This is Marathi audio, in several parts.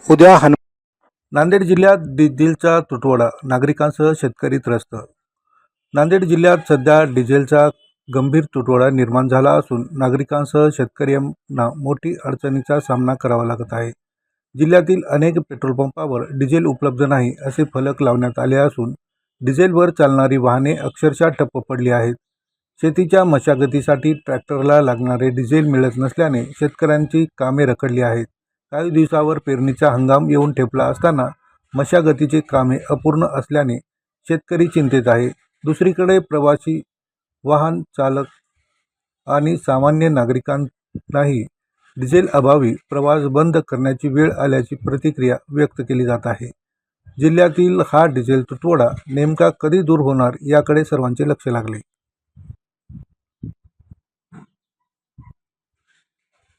उद्या नांदेड जिल्ह्यात डिझेलचा तुटवडा, नागरिकांसह शेतकरी त्रस्त। नांदेड जिल्ह्यात सध्या डिझेलचा गंभीर तुटवडा निर्माण झाला असून नागरिकांसह शेतकऱ्यांना मोठी अडचणीचा सामना करावा लागत आहे। जिल्ह्यातील अनेक पेट्रोल पंपावर डिझेल उपलब्ध नाही असे फलक लावण्यात आले असून डिझेलवर चालणारी वाहने अक्षरशः ठप्प पडली आहेत। शेतीच्या मशागतीसाठी ट्रॅक्टरला लागणारे डिझेल मिळत नसल्याने शेतकऱ्यांची कामे रखडली आहेत। काही दिवसावर पेरणीचा हंगाम येऊन ठेपला असताना मशागतीचे कामे अपूर्ण असल्याने शेतकरी चिंतेत आहे। दुसरीकडे प्रवासी वाहन चालक आणि सामान्य नागरिकांनाही डिझेल अभावी प्रवास बंद करण्याची वेळ आल्याची प्रतिक्रिया व्यक्त केली जात आहे। जिल्ह्यातील हा डिझेल तुटवडा नेमका कधी दूर होणार याकडे सर्वांचे लक्ष लागले।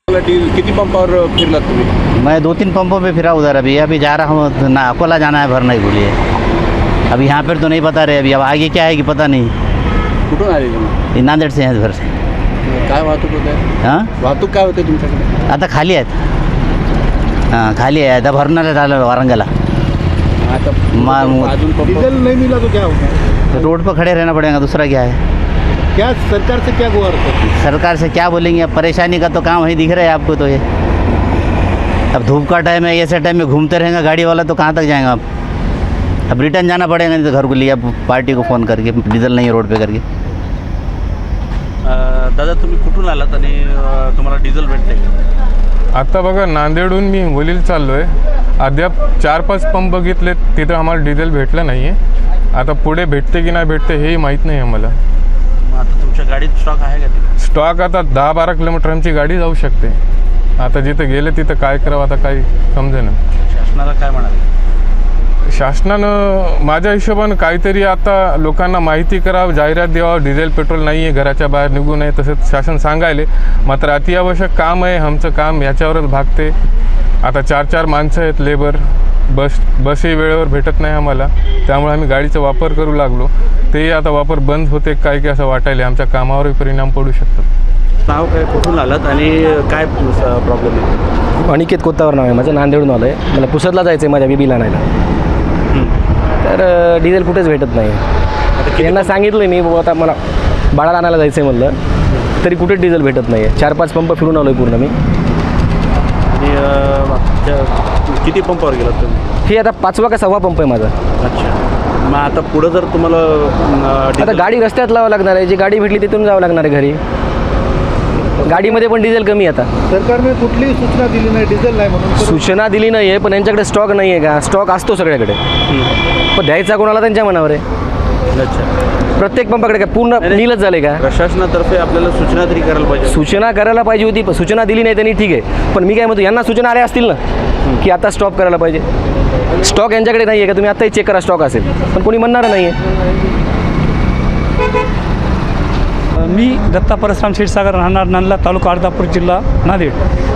कितनी पंपावर फिरला तुम्ही? मैं 2-3 पंपों पे फिरा उधर। अभी जा रहा हूँ ना, अकोला जाना है भरना ही भूलिए। अभी यहाँ पर तो नहीं पता रहे, अभी अब आगे क्या है कि पता नहीं। कुठून आले तुम्ही? नांदेड से हैं घर से। काय वाहतूक होते? हां, वाहतूक काय होते तुमच्याकडे? आता खाली आहेत। हां, खाली आहे, आता भरणार झालं वारंगाला। आता अजून डीजल नहीं मिला तो क्या होगा? रोड पर खड़े रहना पड़ेगा, दूसरा क्या है। क्या सरकार से क्या गुहार करते? सरकार से क्या बोलेंगे, अब परेशानी का तो काम वही दिख रहा है आपको। तो ये अब धूप का टाइम है, ऐसे टाइम में घूमते रहेंगे गाड़ी वाला तो कहाँ तक जाएगा। अब रिटर्न जाना पड़ेगा, नहीं तो घर को लिया पार्टी को फ़ोन करके डीजल नहीं है रोड पे करके। दादा तुम्ही कुठून आलात आणि तुम्हाला डिझेल भेटते का? आता बघा, नांदेडहून मी हिंगोलीला चाललो आहे। अद्याप 4-5 पंप बघितले, तिथं आम्हाला डिझेल भेटलं नाही आहे। आता पुढे भेटते की नाही भेटते हेही माहीत नाही आम्हाला। आता तुमच्या गाडीत स्टॉक आहे का ते? स्टॉक आता 10-12 किलोमीटर आमची गाडी जाऊ शकते। आता जिथं गेले तिथं काय करावं आता काही समजेना। शासनाला काय म्हणाले? शासनानं माझ्या हिशोबानं काहीतरी आता लोकांना माहिती करावं, जाहिरात द्यावं, डिझेल पेट्रोल नाही आहे, घराच्या बाहेर निघू नये, तसंच शासन सांगायले। मात्र अतिआवश्यक काम आहे, आमचं काम याच्यावरच भागते। आता 4-4 माणसं आहेत लेबर, बसही वेळेवर भेटत नाही आम्हाला, त्यामुळे आम्ही गाडीचा वापर करू लागलो। ते आता वापर बंद होते काय की असं वाटायले, आमच्या कामावरही परिणाम पडू शकतात। नाव काय, कुठून आलात आणि काय प्रॉब्लेम आहे? अनिकेत कोत्तावर नाव आहे माझं, नांदेडून आलो आहे। मला पुसदला जायचं आहे माझ्या बीबीला आणायला, तर डिझेल कुठेच भेटत नाही। आता यांना सांगितलं मी बाबा आता मला बाळाला आणायला जायचं आहे म्हणलं, तरी कुठेच डिझेल भेटत नाही आहे। 4-5 पंप फिरून आलो आहे पूर्ण मी। आणि किती पंपावर गेलात तुम्ही? हे आता 5वा का 6वा पंप आहे माझा। अच्छा, मग आता पुढं जर तुम्हाला आता गाडी रस्त्यात लावावं लागणार आहे, जी गाडी भेटली तिथून जावं लागणार आहे घरी। गाडीमध्ये पण डिझेल कमी आहे। आता सरकारने कुठलीही सूचना दिली नाही, डिझेल नाही म्हणून। सूचना दिली नाही आहे, पण यांच्याकडे स्टॉक नाही आहे का? स्टॉक असतो सगळ्याकडे, पण द्यायचा कोणाला त्यांच्या मनावर आहे। अच्छा, प्रत्येक पंपाकडे काय पूर्ण नीलच झाले का? प्रशासनातर्फे आपल्याला सूचना तरी करायला पाहिजे। सूचना करायला पाहिजे होती, पण सूचना दिली नाही त्यांनी, ठीक आहे। पण मी काय म्हणतो, यांना सूचना आल्या असतील ना की आता स्टॉप करायला पाहिजे। स्टॉक यांच्याकडे नाही आहे का? तुम्ही आत्ताही चेक करा स्टॉक असेल, पण कोणी म्हणणार नाही आहे। मी दत्ता परसराम क्षीरसागर, राहणार नांदला, तालुका अर्धापूर, जिल्हा नांदेड।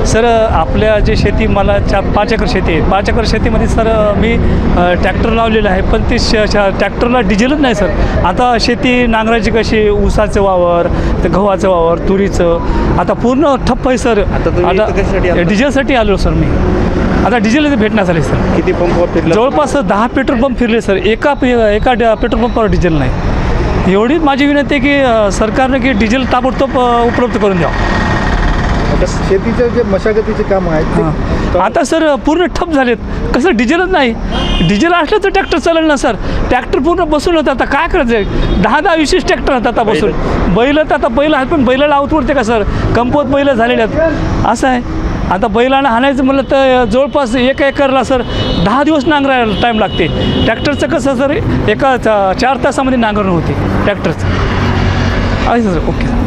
सर, आपल्या जे शेती मला 5 एकर शेती आहे। 5 एकर शेतीमध्ये सर मी ट्रॅक्टर लावलेलं आहे, पण ते ट्रॅक्टरला डिझेलच नाही सर। आता शेती नांगरायची कशी, ऊसाचं वावर, तर गव्हाचं वावर, तुरीचं, आता पूर्ण ठप्प आहे सर। आता डिझेलसाठी आलो सर मी, आता डिझेल भेटण्यात आले सर। किती पंपावर फिरला? जवळपास 10 पेट्रोल पंप फिरले सर, एका पेट्रोल पंपावर डिझेल नाही। एवढीच माझी विनंती आहे की सरकारने की डिझेल ताबडतोब उपलब्ध करून द्यावं। आता शेतीचं जे मशागतीचे काम आहेत आता सर पूर्ण ठप झालेत, कसं डिझेलच नाही। डिझेल असलं तर ट्रॅक्टर चालेल ना सर, ट्रॅक्टर पूर्ण बसून होतं। आता काय करायचं आहे, 10-20 ट्रॅक्टर आहेत आता बसून। बैल तर आता बैल आहेत, पण बैलाला आवतवरते का सर, कमपोत बैल झालेले आहेत, असं आहे। आता बैलांना हाणायचं म्हणलं तर जवळपास 1 एकरला सर 10 दिवस नांगरायला टाईम लागते। ट्रॅक्टरचं कसं सर, एका 4 तासामध्ये नांगरण होते ट्रॅक्टरचं, आहे सर। ओके.